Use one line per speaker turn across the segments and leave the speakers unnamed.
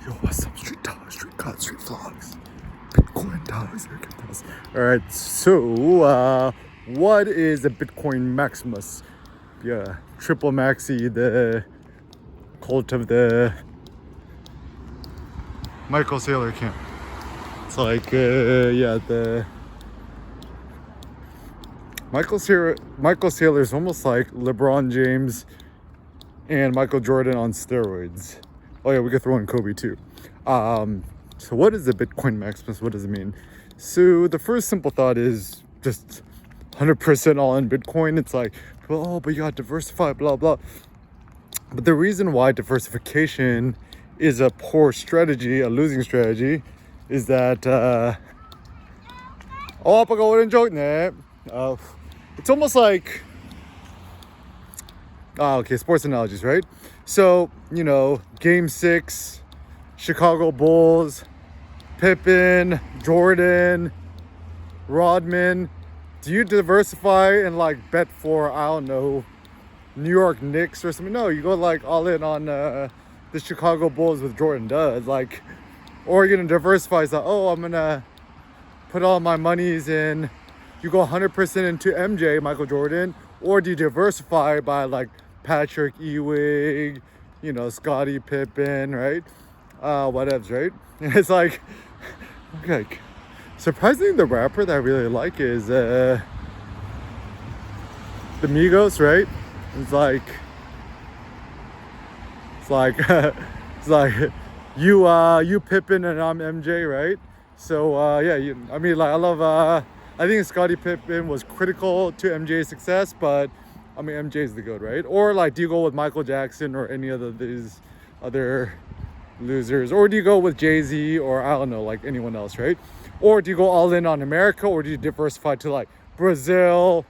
Yo, what's up, street dollars, street gods, street vlogs, Bitcoin dollars, cryptos. All right, so what is a Bitcoin Maximus? Yeah, triple maxi, the cult of the Michael Saylor camp. It's like, yeah, the Michael Saylor is almost like LeBron James and Michael Jordan on steroids. Oh yeah, we could throw in Kobe too. So what is the Bitcoin Maximus? What does it mean? So the first simple thought is just 100% all in Bitcoin. It's like, oh, but you got to diversify, blah, blah. But the reason why diversification is a poor strategy, a losing strategy, is that, 아빠가 오랜 적네. It's almost like, okay, sports analogies, right? So, you know, game 6, Chicago Bulls, Pippen, Jordan, Rodman. Do you diversify and like bet for, I don't know, New York Knicks or something? No, you go like all in on the Chicago Bulls with Jordan does. Like, or you're gonna diversify. It's like, oh, I'm gonna put all my monies in. You go 100% into MJ, Michael Jordan, or do you diversify by like Patrick Ewing, you know, Scottie Pippen, right? Whatevs, right? It's like, okay. Surprisingly, the rapper that I really like is the Migos, right? It's like it's like you Pippen and I'm MJ, right? So yeah, I mean, like, I love. I think Scottie Pippen was critical to MJ's success, but I mean, MJ's the GOAT, right? Or like, do you go with Michael Jackson or any of these other losers? Or do you go with Jay-Z or I don't know, like anyone else, right? Or do you go all in on America, or do you diversify to like Brazil,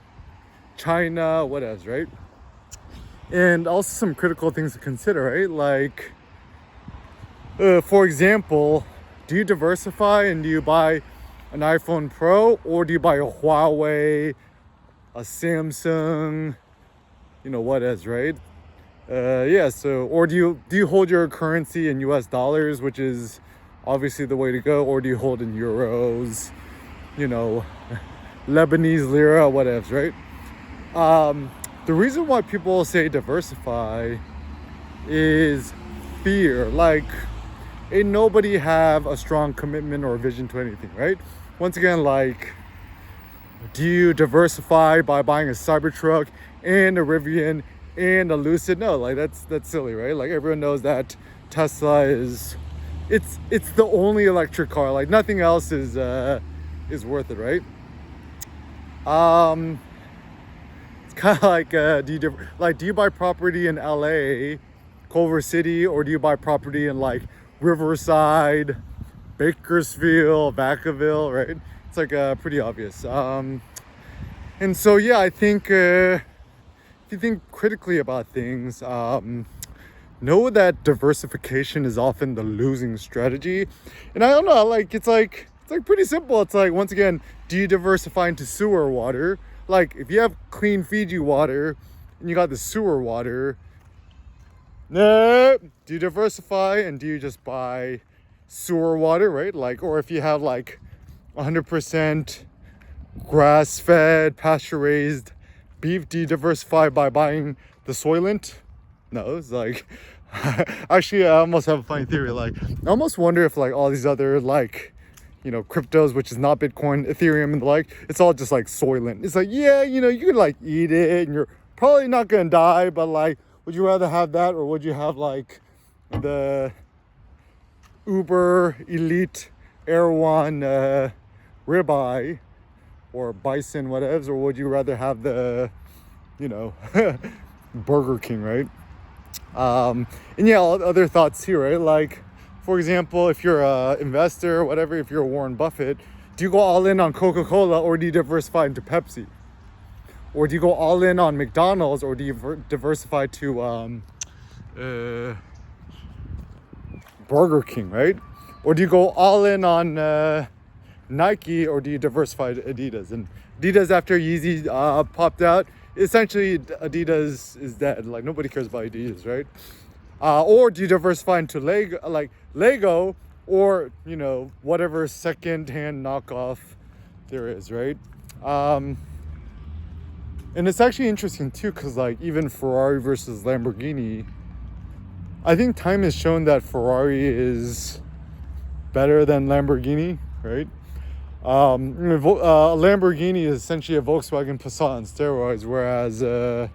China, what else, right? And also some critical things to consider, right? Like, for example, do you diversify and do you buy an iPhone Pro, or do you buy a Huawei, a Samsung, you know, what else, right? Yeah, so, or do you hold your currency in US dollars, which is obviously the way to go, or do you hold in euros, you know, Lebanese lira, whatevs, right? The reason why people say diversify is fear. Like, ain't nobody have a strong commitment or vision to anything, right? Once again, like, do you diversify by buying a Cybertruck and a Rivian and a Lucid? No, like that's silly, right? Like, everyone knows that Tesla is it's the only electric car. Like, nothing else is worth it, right? It's kind of like, do you buy property in LA, Culver City, or do you buy property in like Riverside, Bakersfield, Vacaville, right? It's like pretty obvious. And so yeah, I think if you think critically about things, know that diversification is often the losing strategy. And I don't know, like it's like pretty simple. It's like, once again, do you diversify into sewer water? Like, if you have clean Fiji water and you got the sewer water, no, do you diversify and do you just buy sewer water, right? Like, or if you have like 100% grass-fed, pasture-raised beef, do you diversify by buying the Soylent? No, it's like, actually, I almost have a funny theory. Like, I almost wonder if like all these other like, you know, cryptos, which is not Bitcoin, Ethereum, and the like, it's all just like Soylent. It's like, yeah, you know, you could like eat it and you're probably not gonna die, but like, would you rather have that, or would you have like the Uber Elite Erewhon ribeye or bison, whatevs, or would you rather have the, you know, Burger King, right? And yeah, other thoughts here, right? Like, for example, if you're an investor or whatever, if you're Warren Buffett, do you go all in on Coca-Cola, or do you diversify into Pepsi? Or do you go all in on McDonald's, or do you diversify to Burger King, right? Or do you go all in on Nike, or do you diversify to Adidas? And Adidas, after Yeezy popped out, essentially Adidas is dead. Like, nobody cares about Adidas, right? Or do you diversify into Lego, or whatever second-hand knockoff there is, right? And it's actually interesting too, because like even Ferrari versus Lamborghini, I think time has shown that Ferrari is better than Lamborghini, right? Lamborghini is essentially a Volkswagen Passat on steroids, whereas a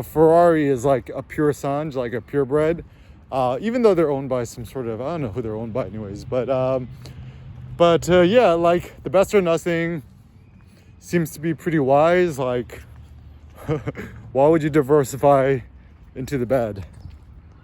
Ferrari is like a pure sang, like a purebred. Even though they're owned by some sort of, I don't know who they're owned by anyways, but yeah, like the best or nothing seems to be pretty wise. Like, why would you diversify into the bad?